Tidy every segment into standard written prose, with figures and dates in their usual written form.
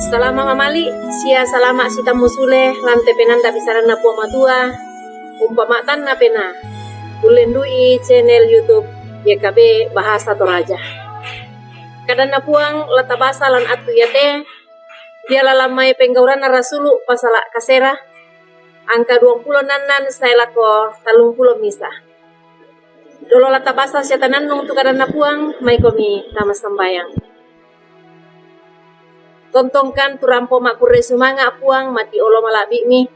Salama mamali, sia salama sita musule, lante penanda bisaran na po matua, umpamatan na pena, ulendui channel YouTube YKB Bahasa Toraja. Kadang na puang latabasa lan atu yate, dia lalamay penggauran na rasulu pasala kasera, angka 20 nanan saya lako 30 misa. Dolo latabasa siya tanan nung tukaran na puang, may komi tama sambayang. Tontongkan turampo makure sumanga puang mati olo malabi mi.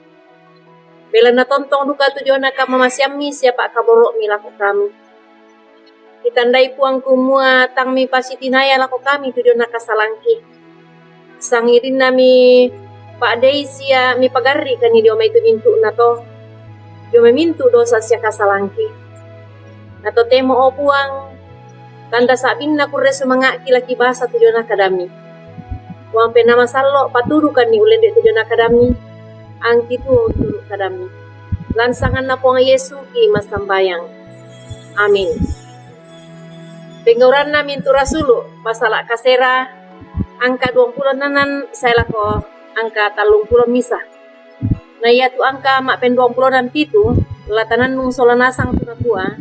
Bela na tontong duka tujuan na kamamasyam mi siapa kaboro mi lako kami. Itandai puang kumua tang mi pasitinaya lako kami tujuan na kasalangki. Sangirin nami Pak Dei sia mi pagari kani dio may tumintu na to. Dio may mintu dosa sia kasalangki. Nato temo o puang tanda sabin na kure sumanga kilaki basa tujuan na kadami. Wang penama salo patudukan ni ulen de tujuan akadami ang titu turu kadami lansangan na po nga Yesu ki masambayang. Amin. Penggauran namin turasulu pasala kasera angka 20 nanan saya lako angka 30 misa. Na iya tu angka mak pen 20 dan pitu latanan nung solanasang tunakua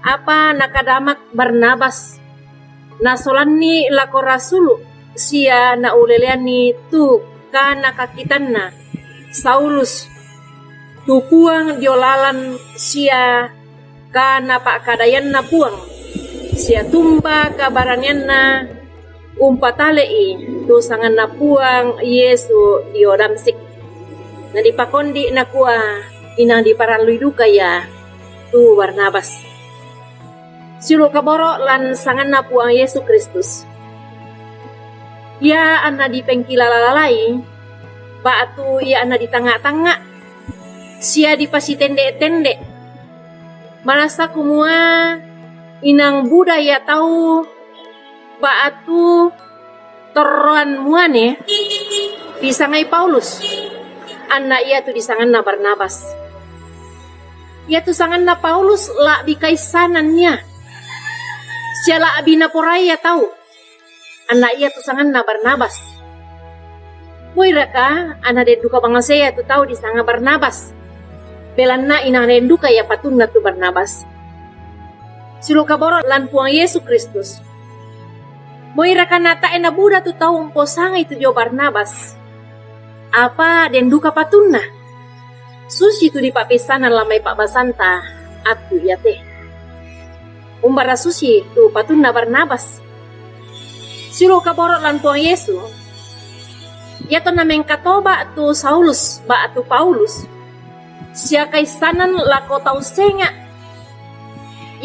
apa nakadamak Barnabas na solan ni lako rasulu sia na uleleani tu kana kakitan na Saulus tu puang diolalan sia kana pak kadayan na puang sia tumba kabaranyan na umpatalei tu sangan na puang Yesu diodamsik na dipakondi na kuah inang diparalui duka ya tu Barnabas silu kaboro lan sangan na puang Yesu Kristus. Ya anna di pengkilalalai, batu ya anna di tengah-tengah, sia di pasi tende-tende. Manasa kumua inang budaya tahu batu toruan muane disangai Paulus. Anna ia tu disangan na Barnabas. Ia tu sangan na Paulus la bikaisanannya. Sia la abina poraya tahu. Anak ia tu sangan na Barnabas. Moira ka, anak den duka bangasaya tu tahu di sanga Barnabas. Belan na inang den duka ya patun na tu Barnabas. Silu kaboro lan puang Yesu Kristus. Moira ka nata ena buda tu tahu umpo sanga itu jo Barnabas. Apa den duka patun na? Susi tu di papesanan lamai Pak Basanta atu ya teh. Umbara susi tu patun na Barnabas. Silu kaborot lan puang Yesu. Ya to nameng katoba tu Saulus ba tu Paulus. Sia kaisanan lako tau senga.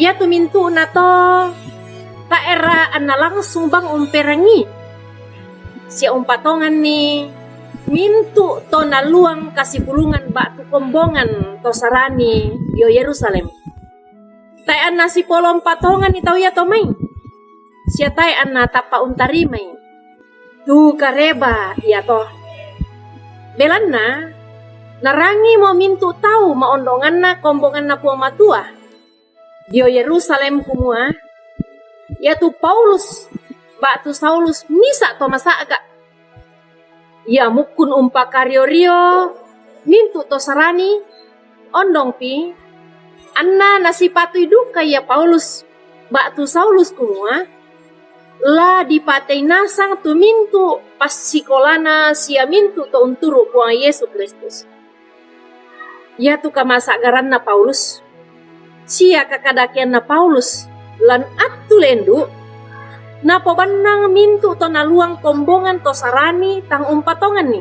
Ya tu mintu na to ta era anna langsung bang umperangi. Sia umpatongan ni mintu to na luang kasipulungan ba tu kombongan to sarani yo Yerusalem. Ta anna si polom patongan ni tau ya to mai. Sia tay anna tapa untarimay. Tu kareba ya toh. Belanna narangi mo mintu tau maondongan na kombongan na puang matua. Dio Yerusalem kumua. Ya tu Paulus ba tu Saulus misa to masaga. Ya mukun umpa karyo-rio mintu to sarani ondong pi. Anna nasipatu duka ya Paulus ba tu Saulus kumua. La dipatay nasang tumintu pas sikolana siya mintu to unturo puang Yesu Kristus. Ya tu kamasagaran na Paulus. Siya kakadakian na Paulus lan atu lendu na pobanang mintu to naluang kombongan to sarani tang umpatongan ni.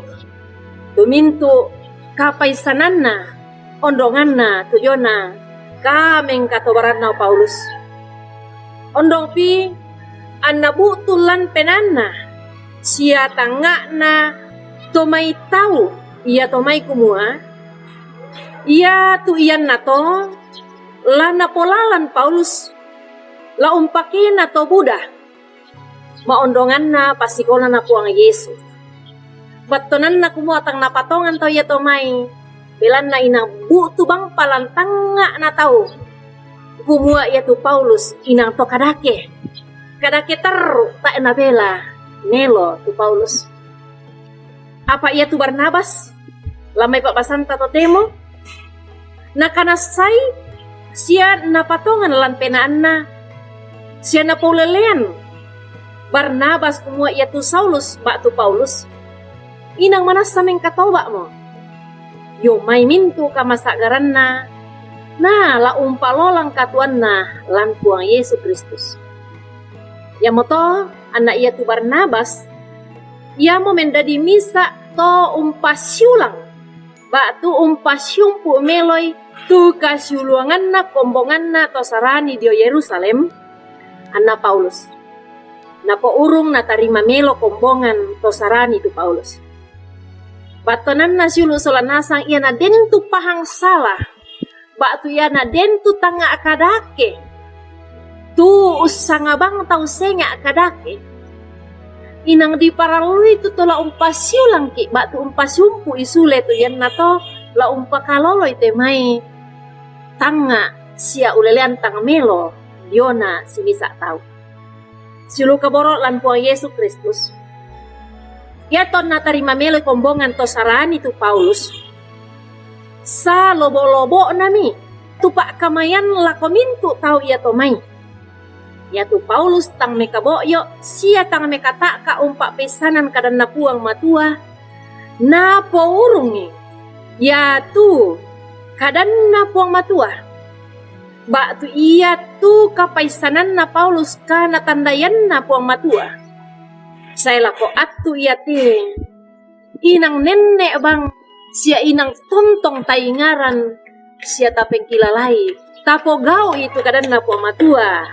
Tumintu kapaisanan na ondongan na tujona kameng katobaran na Paulus. Ondong pi anna butulan penanna sia tangga na tomay tau iya tomay kumua iya tu iyan na to la napolalan Paulus la umpaki na to Buddha maondongan na pasikola na puang Yesu batonan na kumua tang napatongan to iya tomay belan na inang butu bang palantanga na tau kumua iya tu Paulus inang to kadake. Kada keter tak nabela Nelo tu Paulus Apa ia tu Barnabas? Lamai Pak Basanta totemo? Na kana sai sia na patongan lan penaanna. Sia na paulelean. Barnabas kumua ia tu Saulus bak tu Paulus. Inang mana sameng katoba mo? Yo mai mintu ka masagaranna. Na la umpalolang katuanna lan Tuang Yesus Kristus. Ya moto anak ia tu Barnabas. Ia mo mendadi misa to umpasiulang. Bak tu umpasiumpu meloy tu kasiuluanganna kombonganna to sarani dio Yerusalem. Anna Paulus. Napo urung na tarima melo kombongan to sarani tu Paulus. Batonan na siulu solanasang ia na dentu pahang salah. Batu ia na dentu tanga akadake. Tu usangabang tau senga akadake. Inang di paralui tu tola umpasiulang ki. Batu umpasiumpu isule tu yan na to. La umpakaloloy te mai. Tanga sia ulelean tanga melo. Diona si misa tau. Siulu kaboro lan Tuang Yesus Kristus. Ia ton na tarima melo kombongan to sarani tu Paulus. Sa lobo-lobo nami. Tupak kamayan lakomintu tau ia to mai. Ia tu Paulus tang mekaboyo. Sia tang mekata ka umpak pesanan kadan na puang matua. Na po urungi. Ya tu kadan na puang matua. Bak tu ia tu kapaisanan na Paulus ka natandayan na puang matua. Saya lako atu ia te. Inang nenek bang. Sia inang tontong taingaran. Sia tapeng kilalai. Tapo gau itu kadan na puang matua.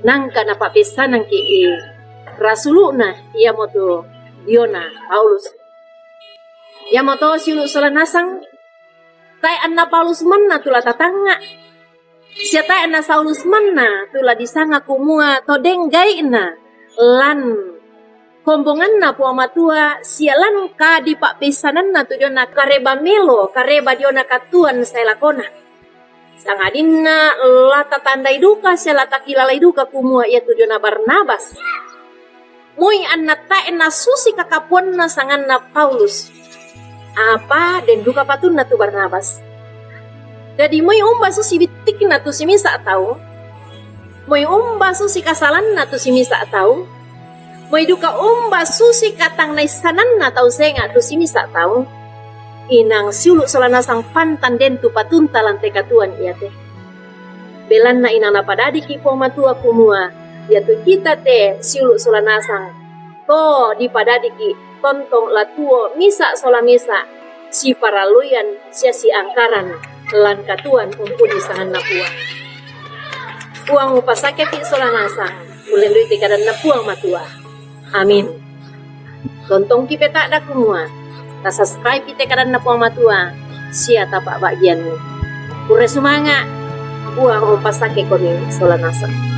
Nangka na papesanan ki rasuluna. Ia moto Diona Paulus. Ia moto siulu solanasang. Tai anna Paulus mana tula tatanga. Siapa ena Saulus mana tula disanga kumua to denggai na lan kombongan na puang matua sialan ka di pak pesanan na tu diona kareba melo kareba diona katuan saya lakona sangadina lata tandai duka selata kilalai duka kumua ia tu diona Barnabas mui anna ta ena susi kakapuan na sangan na Paulus apa den duka patun na tu Barnabas. Jadi moi umba susi bitik na tu si misa tau. Moi umba susi kasalan na tu si misa tau. Moi duka umba susi katang na isanan na tau senga tu si misa tau. Inang siulu solanasang pantan den tu patunta lantai katuan ia teh. Belan na inang napadadi ki puang matua kumua. Ia tu kita teh siulu solanasang. To dipadadi ki tontong latuo misa sola misa. Si paraluyan sia si angkaran. Lan katuan umpuni sangan na puang. Puang upasake ti solanasang. Ulendui ti kadan na puang matua. Amin. Tontong ki peta da kumua. Ta subscribe ti kadan na puang matua. Sia tapak bagianmu. Pure sumanga. Puang upasake koni solanasang.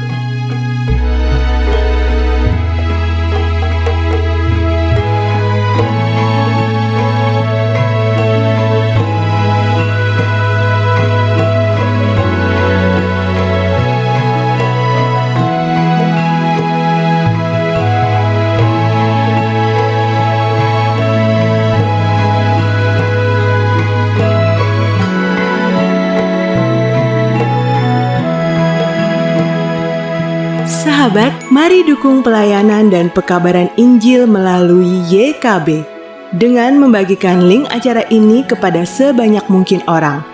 Sahabat, mari dukung pelayanan dan pekabaran Injil melalui YKB dengan membagikan link acara ini kepada sebanyak mungkin orang.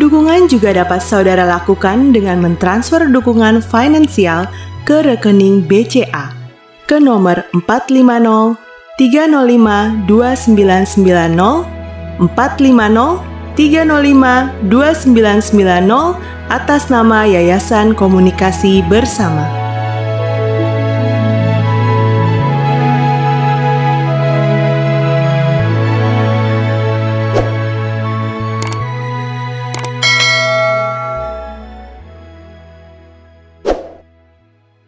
Dukungan juga dapat saudara lakukan dengan mentransfer dukungan finansial ke rekening BCA ke nomor 450 305 2990 450 305 2990 atas nama Yayasan Komunikasi Bersama.